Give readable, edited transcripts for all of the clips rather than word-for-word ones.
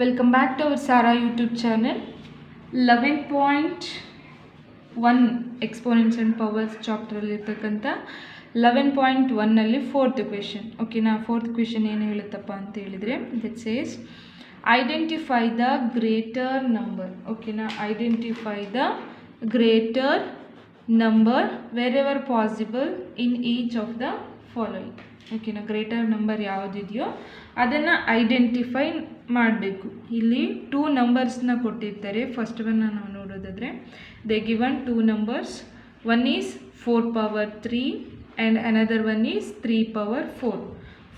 Welcome back to our Sara YouTube channel. 11.1 Exponents and Powers chapter ಅಲ್ಲಿರ್ತಕ್ಕಂಥ 11.1 ನಲ್ಲಿ fourth question. ಓಕೆನಾ, fourth question ಏನು ಹೇಳುತ್ತಪ್ಪ ಅಂತ ಹೇಳಿದರೆ, that says identify the greater number. ಓಕೆನಾ, identify the greater number wherever possible in each of the following. ಓಕೆನಾ, greater number ಯಾವುದಿದೆಯೋ ಅದನ್ನು ಐಡೆಂಟಿಫೈ ಮಾಡಬೇಕು. ಇಲ್ಲಿ 2 ನಂಬರ್ಸ್ನ ಕೊಟ್ಟಿರ್ತಾರೆ. ಫಸ್ಟ್ ಒನ್ ನಾವು ನೋಡೋದಾದರೆ, they given 2 numbers. One is 4 power 3 and another one is 3 power 4.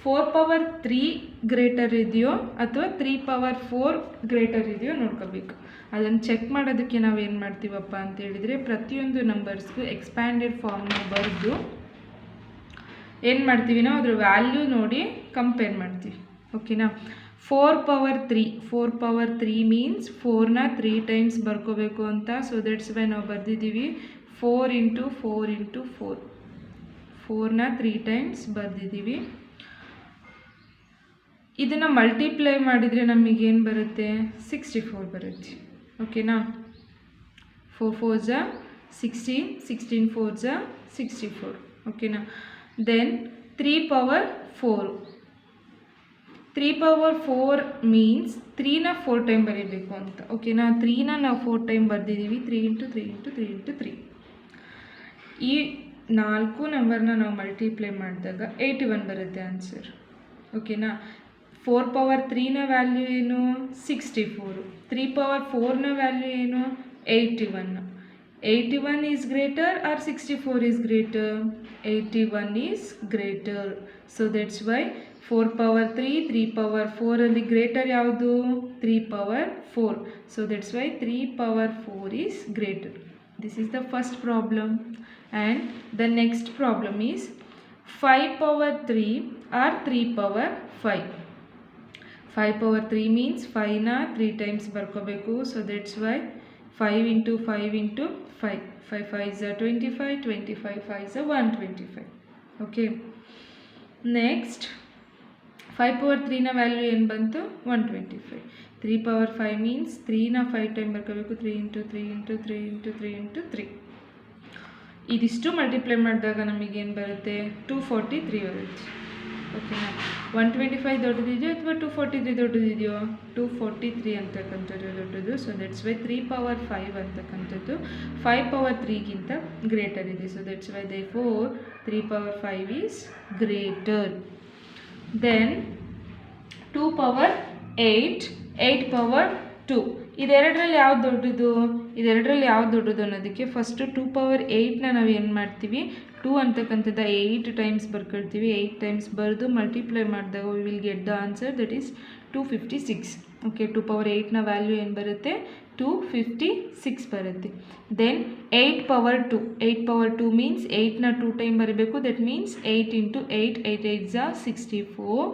4 power 3 greater ಇದೆಯೋ ಅಥವಾ 3 power 4 ಗ್ರೇಟರ್ ಇದೆಯೋ ನೋಡ್ಕೋಬೇಕು. ಅದನ್ನು ಚೆಕ್ ಮಾಡೋದಕ್ಕೆ ನಾವು ಏನು ಮಾಡ್ತೀವಪ್ಪ ಅಂತ ಹೇಳಿದರೆ, ಪ್ರತಿಯೊಂದು ನಂಬರ್ಸ್ಗೂ ಎಕ್ಸ್ಪ್ಯಾಂಡೆಡ್ ಫಾರ್ಮ್ನ ಬರೆದು ಏನು ಮಾಡ್ತೀವಿ, ನಾವು ಅದ್ರ ವ್ಯಾಲ್ಯೂ ನೋಡಿ ಕಂಪೇರ್ ಮಾಡ್ತೀವಿ. ಓಕೆನಾ, 4 power 3 4 power 3 ಮೀನ್ಸ್ 4ನ 3 ಟೈಮ್ಸ್ ಬರ್ಕೋಬೇಕು ಅಂತ. ಸೊ ದಟ್ಸ್ ವೈ ನಾವು ಬರೆದಿದ್ದೀವಿ 4 × 4 × 4. 4ನ 3 ಟೈಮ್ಸ್ ಬರೆದಿದ್ದೀವಿ. ಇದನ್ನು ಮಲ್ಟಿಪ್ಲೈ ಮಾಡಿದರೆ ನಮಗೇನು ಬರುತ್ತೆ, 64 ಬರುತ್ತೆ. ಓಕೆನಾ, 4 4s 16, 16 4s 64. ಓಕೆನಾ, ದೆನ್ 3 power 4. 3 power 4 ಮೀನ್ಸ್ 3ನ 4 ಟೈಮ್ ಬರೀಬೇಕು ಅಂತ. ಓಕೆನಾ, 3ನ ನಾವು 4 ಟೈಮ್ ಬರೆದಿದ್ದೀವಿ. 3 × 3 × 3 × 3. ಈ 4 ನಂಬರ್ನ ನಾವು ಮಲ್ಟಿಪ್ಲೈ ಮಾಡಿದಾಗ 81 ಬರುತ್ತೆ ಆನ್ಸರ್. ಓಕೆನಾ, 4 power 3ನ ವ್ಯಾಲ್ಯೂ ಏನು, 64. 3 power 4ನ ವ್ಯಾಲ್ಯೂ ಏನು, 81. 81 is greater or 64 is greater? 81 is greater. So that's why 4 power 3, 3 power 4 ಅಲ್ಲಿ ಗ್ರೇಟರ್ ಯಾವುದು, 3 power 4. So that's why 3 power 4 is greater. This is the first problem. And the next problem is 5 power 3 or 3 power 5. 5 power 3 means 5ನ 3 times ಬರ್ಕೋಬೇಕು. So that's why 5 × 5 × 5. 5 5s 25, 25 5s 125. Okay. Next 5 power 3ನ value ಏನು ಬಂತು, 125. 3 power 5 means 3ನ 5 time ಬರ್ಕೋಬೇಕು. 3 × 3 × 3 × 3 × 3. ಇದಿಷ್ಟು multiply ಮಾಡಿದಾಗ ನಮಗೇನು ಬರುತ್ತೆ, 243 ಬರುತ್ತೆ. ಓಕೆನಾ, 125 ದೊಡ್ಡದಿದೆಯೋ ಅಥವಾ 243 ದೊಡ್ಡದಿದೆಯೋ, 243 ಅಂತಕ್ಕಂಥದ್ದು ದೊಡ್ಡದು. ಸೊ ದಟ್ಸ್ ವೈ 3 power 5 ಅಂತಕ್ಕಂಥದ್ದು 5 power 3ಗಿಂತ ಗ್ರೇಟರ್ ಇದೆ. So that's why therefore 3 power 5 is greater. Then 2 power 8, 8 power 2. ಇದೆರಡರಲ್ಲಿ ಯಾವ್ದು ದೊಡ್ಡದು, ಇದೆರಡರಲ್ಲಿ ಯಾವ್ದು ದೊಡ್ಡದು ಅನ್ನೋದಕ್ಕೆ ಫಸ್ಟು 2 power 8ನ ನಾವು ಏನು ಮಾಡ್ತೀವಿ, 2 ಅಂತಕ್ಕಂಥದ್ದು 8 ಟೈಮ್ಸ್ ಬರ್ಕೊಳ್ತೀವಿ. 8 ಟೈಮ್ಸ್ ಬರೆದು ಮಲ್ಟಿಪ್ಲೈ ಮಾಡಿದಾಗ we will get the answer, that is 256. Okay, 2 power 8ನ ವ್ಯಾಲ್ಯೂ ಏನು ಬರುತ್ತೆ, 256 ಬರುತ್ತೆ. Then 8 power 2. 8 power 2 ಮೀನ್ಸ್ 8ನ 2 ಟೈಮ್ ಬರೀಬೇಕು. That means 8 × 8, 8 8s 64.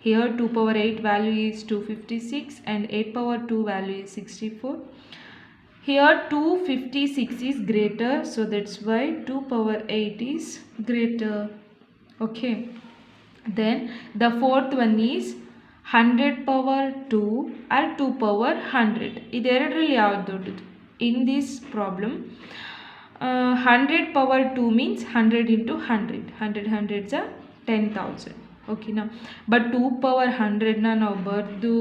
Here 2 power 8 value is 256 and 8 power 2 value is 64. Here 256 is greater, so that's why 2 power 8 is greater. Okay. Then the fourth one is 100 power 2 or 2 power 100. ಇದೆರಡರಲ್ಲಿ ಯಾವುದು ದೊಡ್ಡದು? In this problem 100 power 2 means 100 × 100. 100 100s 10,000. ಓಕೆನಾ, but 2 power 100ನ ನಾವು ಬರೆದು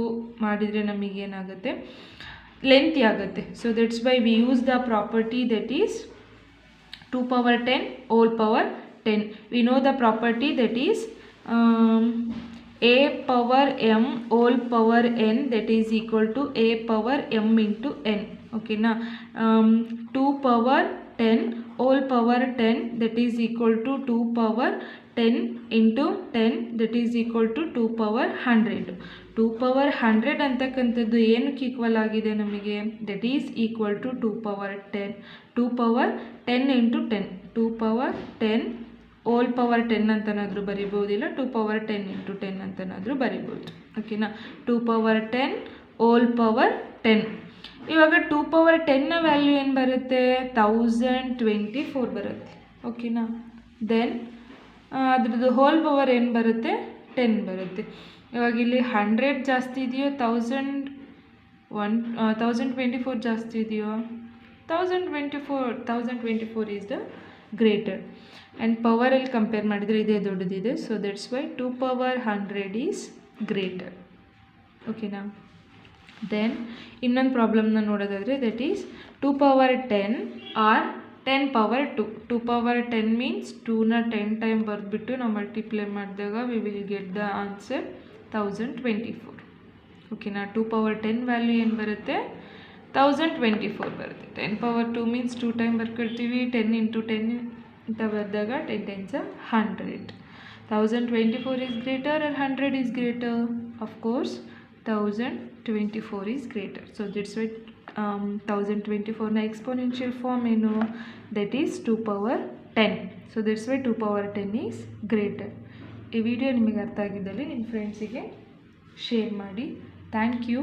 ಮಾಡಿದರೆ ನಮಗೇನಾಗುತ್ತೆ, lengthy ಆಗುತ್ತೆ. So that's why we use the property that is 2 power 10 whole power 10. We know the property that is a power m whole power n that is equal to a power m into n. ಓಕೆನಾ, 2 power 10 whole power 10 that is equal to 2 power 10 into 10 that is equal to 2 power 100. 2 power 100 ಅಂತಕ್ಕಂಥದ್ದು ಏನಕ್ಕೆ equal ಆಗಿದೆ ನಮಗೆ, that is equal to 2 power 10. 2 power 10 into 10, 2 power 10 whole power 10 ಅಂತನಾದರೂ ಬರಿಬೋದಿಲ್ಲ, 2 power 10 into 10 ಅಂತನಾದರೂ ಬರಿಬೋದು. ಓಕೆನಾ, 2 power 10 whole power 10. ಇವಾಗ 2 power 10ನ value ಏನು ಬರುತ್ತೆ, 1024 ಬರುತ್ತೆ. ಓಕೆನಾ, ದೆನ್ ಅದ್ರದ್ದು ಹೋಲ್ ಪವರ್ ಏನು ಬರುತ್ತೆ, 10 ಬರುತ್ತೆ. ಇವಾಗ ಇಲ್ಲಿ 100 ಜಾಸ್ತಿ ಇದೆಯೋ 1000 1024 ಜಾಸ್ತಿ ಇದೆಯೋ? 1024 ಈಸ್ ದ ಗ್ರೇಟರ್. ಆ್ಯಂಡ್ ಪವರಲ್ಲಿ ಕಂಪೇರ್ ಮಾಡಿದರೆ ಇದೇ ದೊಡ್ಡದಿದೆ. So that's why 2 power 100 is greater. ಓಕೆನಾ? ದೆನ್ ಇನ್ನೊಂದು ಪ್ರಾಬ್ಲಮ್ನ ನೋಡೋದಾದರೆ that is 2 power 10 or 10 power 2. 2 power 10 means 2ನ 10 ಟೈಮ್ ಬರೆದ್ಬಿಟ್ಟು ನಾವು ಮಲ್ಟಿಪ್ಲೈ ಮಾಡಿದಾಗ we will get the answer 1024. ಓಕೆನಾ? 2 ಪವರ್ 10 ವ್ಯಾಲ್ಯೂ ಏನು ಬರುತ್ತೆ? 1024 ಬರುತ್ತೆ. 10 ಪವರ್ 2 ಮೀನ್ಸ್ 2 ಟೈಮ್ ಬರ್ಕೊಳ್ತೀವಿ. 10 ಇಂಟು 10 ಅಂತ ಬರೆದಾಗ 10 tens 100. 1024 is greater or 100 is greater? Of course 1024 is greater. So that's why 1024ನ ಎಕ್ಸ್ಪೋನೆನ್ಷಿಯಲ್ ಫಾರ್ಮ್ ಏನು? That is 2 power 10. So that's why 2 power 10 is greater. ಈ ವಿಡಿಯೋ ನಿಮಗೆ ಅರ್ಥ ಆಗಿದ್ದಲ್ಲಿ ನಿಮ್ಮ ಫ್ರೆಂಡ್ಸಿಗೆ ಶೇರ್ ಮಾಡಿ. Thank you.